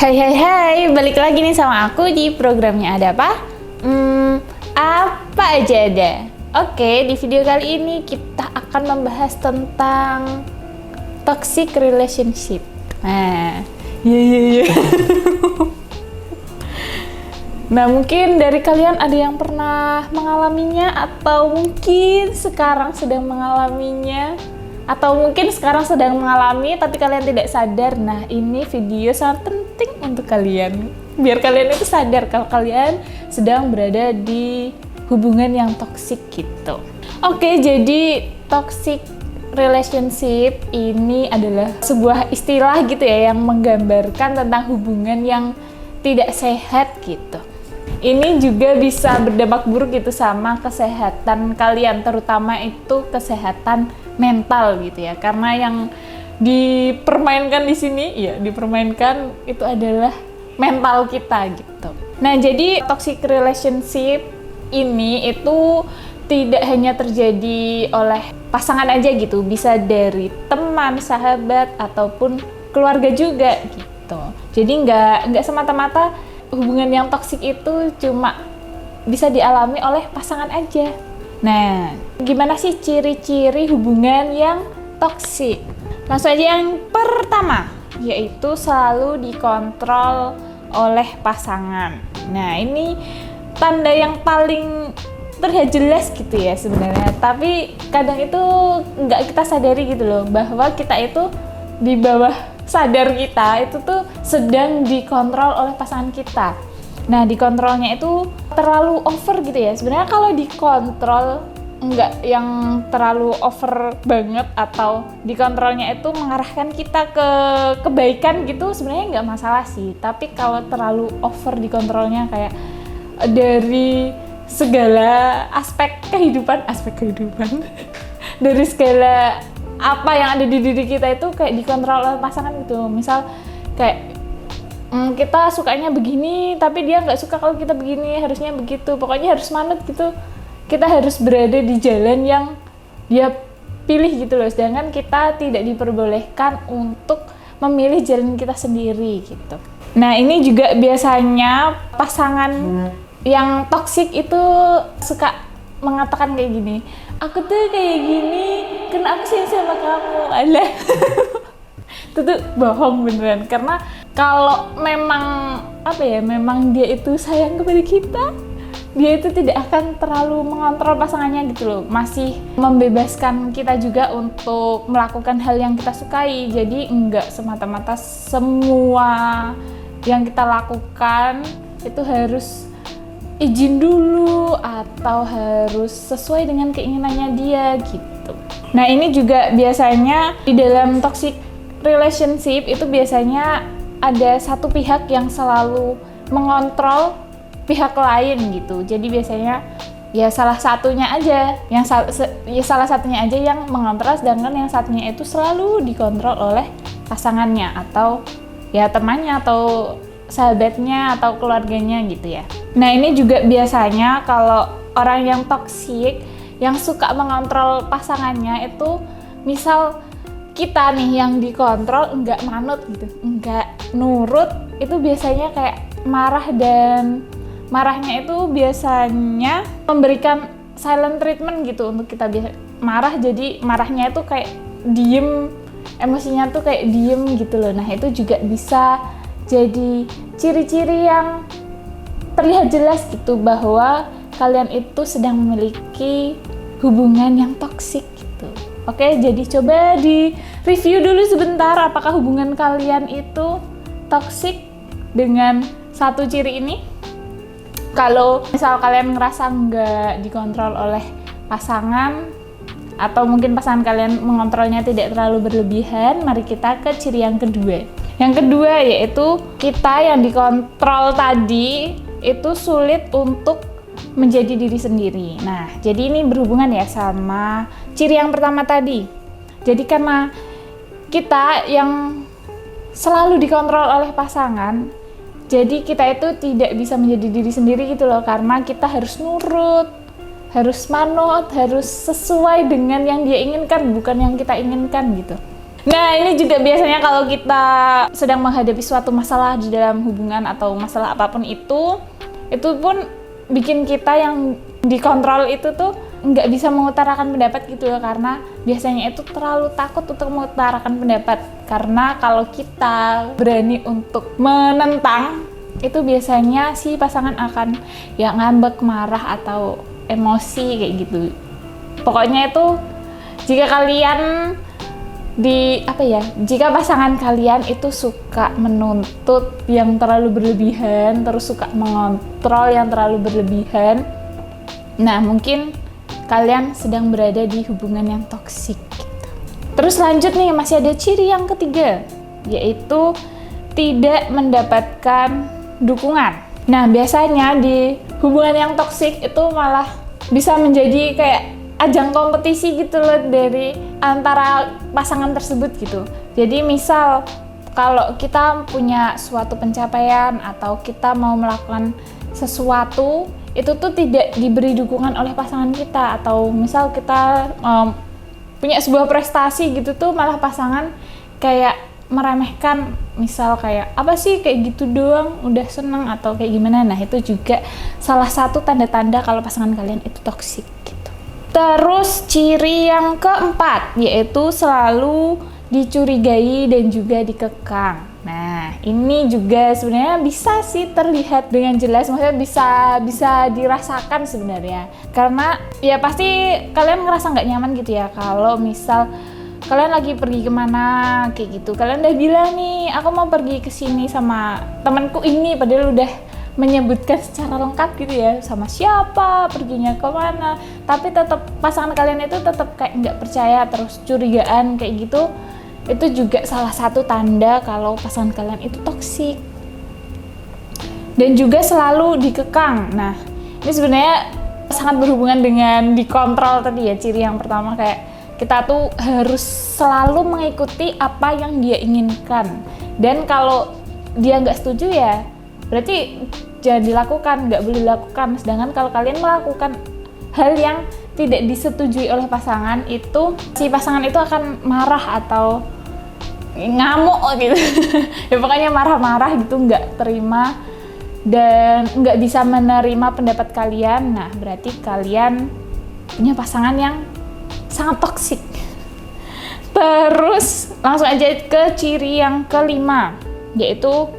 Hai hai hai, balik lagi nih sama aku di programnya Ada Apa? Apa aja ada. Oke, di video kali ini kita akan membahas tentang toxic relationship. Nah, iya. Nah, mungkin dari kalian ada yang pernah mengalaminya atau mungkin sekarang sedang mengalaminya. Atau mungkin sekarang sedang mengalami tapi kalian tidak sadar. Nah, ini video sangat penting untuk kalian. Biar kalian itu sadar kalau kalian sedang berada di hubungan yang toksik gitu. Oke, jadi toxic relationship ini adalah sebuah istilah gitu ya yang menggambarkan tentang hubungan yang tidak sehat gitu. Ini juga bisa berdampak buruk gitu sama kesehatan kalian, terutama itu kesehatan mental gitu ya. Karena yang dipermainkan di sini, ya dipermainkan itu adalah mental kita gitu. Nah, jadi toxic relationship ini itu tidak hanya terjadi oleh pasangan aja gitu, bisa dari teman, sahabat, ataupun keluarga juga gitu. Jadi nggak semata-mata hubungan yang toksik itu cuma bisa dialami oleh pasangan aja. Nah, gimana sih ciri-ciri hubungan yang toksik? Langsung aja yang pertama, yaitu selalu dikontrol oleh pasangan. Nah, ini tanda yang paling terlihat jelas gitu ya sebenarnya. Tapi kadang itu nggak kita sadari gitu loh, bahwa kita itu di bawah sadar kita itu tuh sedang dikontrol oleh pasangan kita. Nah, dikontrolnya itu terlalu over gitu ya. Sebenarnya kalau dikontrol enggak yang terlalu over banget atau dikontrolnya itu mengarahkan kita ke kebaikan gitu, sebenarnya nggak masalah sih. Tapi kalau terlalu over dikontrolnya kayak dari segala aspek kehidupan dari segala apa yang ada di diri kita itu kayak dikontrol oleh pasangan gitu. Misal kayak kita sukanya begini tapi dia nggak suka kalau kita begini, harusnya begitu, pokoknya harus manut gitu. Kita harus berada di jalan yang dia pilih gitu loh, sedangkan kita tidak diperbolehkan untuk memilih jalan kita sendiri gitu. Nah, ini juga biasanya pasangan yang toksik itu suka mengatakan kayak gini, aku tuh kayak gini karena aku sayang sama kamu. Alah. Itu tuh bohong beneran. Karena kalau memang memang dia itu sayang kepada kita, dia itu tidak akan terlalu mengontrol pasangannya gitu loh. Masih membebaskan kita juga untuk melakukan hal yang kita sukai. Jadi enggak semata-mata semua yang kita lakukan itu harus izin dulu atau harus sesuai dengan keinginannya dia gitu. Nah, ini juga biasanya di dalam toxic relationship itu biasanya ada satu pihak yang selalu mengontrol pihak lain gitu. Jadi biasanya ya salah satunya aja yang mengontrol, sedangkan yang satunya itu selalu dikontrol oleh pasangannya atau ya temannya atau sahabatnya atau keluarganya gitu ya. Nah, ini juga biasanya kalau orang yang toksik yang suka mengontrol pasangannya itu, misal kita nih yang dikontrol enggak manut gitu, enggak nurut, itu biasanya kayak marah, dan marahnya itu biasanya memberikan silent treatment gitu untuk kita. Biasa marah, jadi marahnya itu kayak diem, emosinya tuh kayak diem gitu loh. Nah, itu juga bisa jadi ciri-ciri yang terlihat jelas gitu bahwa kalian itu sedang memiliki hubungan yang toksik gitu. Oke, jadi coba di review dulu sebentar apakah hubungan kalian itu toksik dengan satu ciri ini. Kalau misal kalian ngerasa nggak dikontrol oleh pasangan, atau mungkin pasangan kalian mengontrolnya tidak terlalu berlebihan, mari kita ke ciri yang kedua. Yang kedua yaitu kita yang dikontrol tadi itu sulit untuk menjadi diri sendiri. Nah, jadi ini berhubungan ya sama ciri yang pertama tadi. Jadi karena kita yang selalu dikontrol oleh pasangan, jadi kita itu tidak bisa menjadi diri sendiri gitu loh, karena kita harus nurut, harus manut, harus sesuai dengan yang dia inginkan, bukan yang kita inginkan gitu. Nah, ini juga biasanya kalau kita sedang menghadapi suatu masalah di dalam hubungan atau masalah apapun itu pun bikin kita yang dikontrol itu tuh nggak bisa mengutarakan pendapat gitu ya, karena biasanya itu terlalu takut untuk mengutarakan pendapat. Karena kalau kita berani untuk menentang, itu biasanya si pasangan akan ya ngambek, marah, atau emosi kayak gitu. Pokoknya itu jika kalian jika pasangan kalian itu suka menuntut yang terlalu berlebihan, terus suka mengontrol yang terlalu berlebihan, nah mungkin kalian sedang berada di hubungan yang toksik gitu. Terus lanjut nih, masih ada ciri yang ketiga, yaitu tidak mendapatkan dukungan. Nah, biasanya di hubungan yang toksik itu malah bisa menjadi kayak ajang kompetisi gitu loh dari antara pasangan tersebut gitu. Jadi misal kalau kita punya suatu pencapaian atau kita mau melakukan sesuatu, itu tuh tidak diberi dukungan oleh pasangan kita, atau misal kita punya sebuah prestasi gitu tuh malah pasangan kayak meremehkan, misal kayak apa sih kayak gitu doang udah seneng atau kayak gimana. Nah, itu juga salah satu tanda-tanda kalau pasangan kalian itu toksik gitu. Terus ciri yang keempat, yaitu selalu dicurigai dan juga dikekang. Nah, ini juga sebenarnya bisa sih terlihat dengan jelas, maksudnya bisa dirasakan sebenarnya. Karena ya pasti kalian ngerasa nggak nyaman gitu ya, kalau misal kalian lagi pergi kemana kayak gitu. Kalian udah bilang nih, aku mau pergi ke sini sama temanku ini, padahal udah menyebutkan secara lengkap gitu ya, sama siapa, perginya kemana. Tapi tetap pasangan kalian itu tetap kayak nggak percaya, terus curigaan kayak gitu. Itu juga salah satu tanda kalau pasangan kalian itu toksik. Dan juga selalu dikekang. Nah, ini sebenarnya sangat berhubungan dengan dikontrol tadi ya, ciri yang pertama, kayak kita tuh harus selalu mengikuti apa yang dia inginkan. Dan kalau dia nggak setuju ya berarti jangan dilakukan, nggak boleh dilakukan. Sedangkan kalau kalian melakukan hal yang tidak disetujui oleh pasangan, itu si pasangan itu akan marah atau ngamuk gitu. Ya pokoknya marah-marah gitu, nggak terima dan nggak bisa menerima pendapat kalian. Nah, berarti kalian punya pasangan yang sangat toksik. Terus langsung aja ke ciri yang kelima, yaitu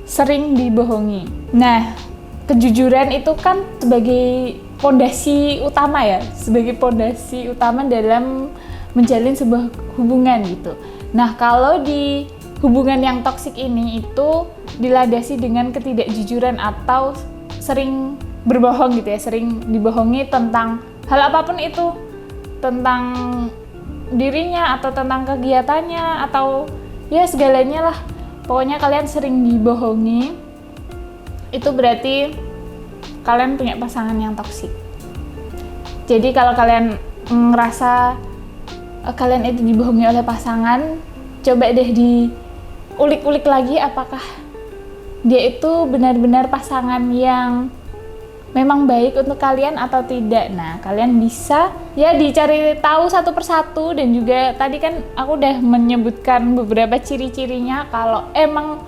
sering dibohongi. Nah, kejujuran itu kan sebagai pondasi utama ya, sebagai pondasi utama dalam menjalin sebuah hubungan gitu. Nah, kalau di hubungan yang toksik ini itu dilandasi dengan ketidakjujuran atau sering berbohong gitu ya, sering dibohongi tentang hal apapun itu, tentang dirinya atau tentang kegiatannya atau ya segalanya lah. Pokoknya kalian sering dibohongi, itu berarti kalian punya pasangan yang toksik. Jadi kalau kalian ngerasa kalian itu dibohongi oleh pasangan, coba deh diulik-ulik lagi apakah dia itu benar-benar pasangan yang memang baik untuk kalian atau tidak. Nah, kalian bisa ya dicari tahu satu persatu, dan juga tadi kan aku udah menyebutkan beberapa ciri-cirinya. Kalau emang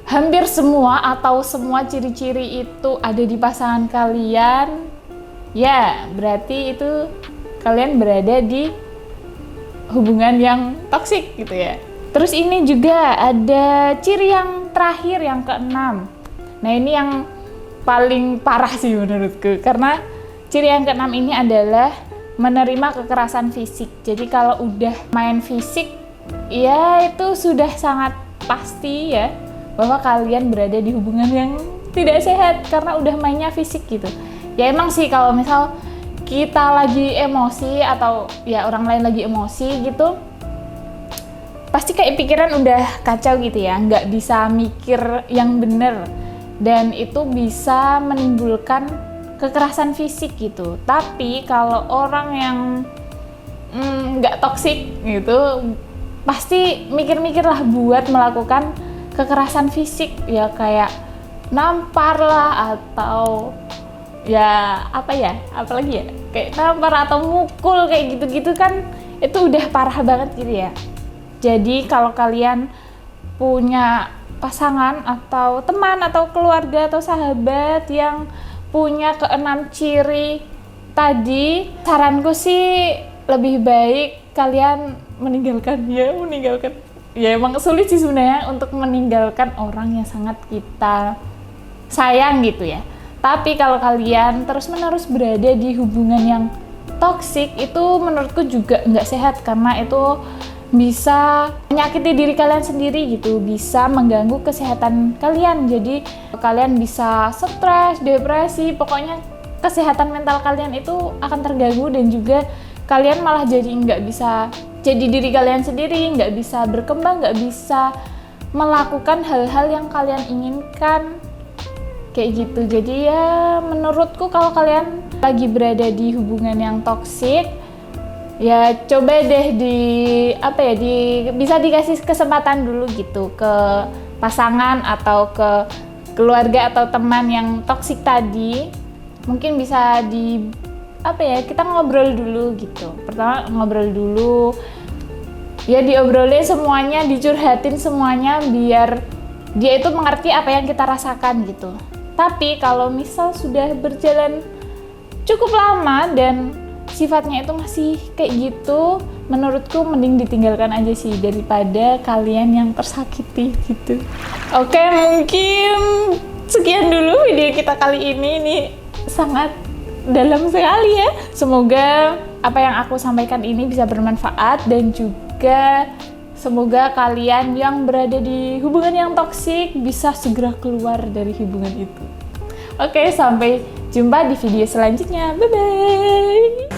hampir semua atau semua ciri-ciri itu ada di pasangan kalian, ya berarti itu kalian berada di hubungan yang toksik gitu ya. Terus ini juga ada ciri yang terakhir, yang keenam. Nah, ini yang paling parah sih menurutku, karena ciri yang keenam ini adalah menerima kekerasan fisik. Jadi kalau udah main fisik, ya itu sudah sangat pasti ya bahwa kalian berada di hubungan yang tidak sehat karena udah mainnya fisik gitu. Ya emang sih kalau misal kita lagi emosi atau ya orang lain lagi emosi gitu, pasti kayak pikiran udah kacau gitu ya, nggak bisa mikir yang bener. Dan itu bisa menimbulkan kekerasan fisik gitu. Tapi kalau orang yang nggak toksik gitu, pasti mikir-mikir lah buat melakukan kekerasan fisik, ya kayak nampar lah atau ya apalagi ya, kayak nampar atau mukul kayak gitu-gitu kan, itu udah parah banget gitu ya. Jadi kalau kalian punya pasangan atau teman atau keluarga atau sahabat yang punya keenam ciri tadi, saranku sih lebih baik kalian meninggalkan. Ya emang sulit sih sebenarnya untuk meninggalkan orang yang sangat kita sayang gitu ya. Tapi kalau kalian terus-menerus berada di hubungan yang toksik, itu menurutku juga nggak sehat, karena itu bisa menyakiti diri kalian sendiri gitu, bisa mengganggu kesehatan kalian. Jadi kalian bisa stres, depresi, pokoknya kesehatan mental kalian itu akan terganggu, dan juga kalian malah jadi nggak bisa jadi diri kalian sendiri, nggak bisa berkembang, nggak bisa melakukan hal-hal yang kalian inginkan kayak gitu. Jadi ya menurutku kalau kalian lagi berada di hubungan yang toksik, ya coba deh bisa dikasih kesempatan dulu gitu ke pasangan atau ke keluarga atau teman yang toksik tadi. Mungkin bisa kita ngobrol dulu gitu. Pertama ngobrol dulu, ya diobrolin semuanya, dicurhatin semuanya biar dia itu mengerti apa yang kita rasakan gitu. Tapi kalau misal sudah berjalan cukup lama dan sifatnya itu masih kayak gitu, menurutku mending ditinggalkan aja sih, daripada kalian yang tersakiti gitu. Oke, mungkin sekian dulu video kita kali ini. Ini sangat dalam sekali ya. Semoga apa yang aku sampaikan ini bisa bermanfaat, dan juga semoga kalian yang berada di hubungan yang toksik bisa segera keluar dari hubungan itu. Oke, sampai jumpa di video selanjutnya. Bye-bye!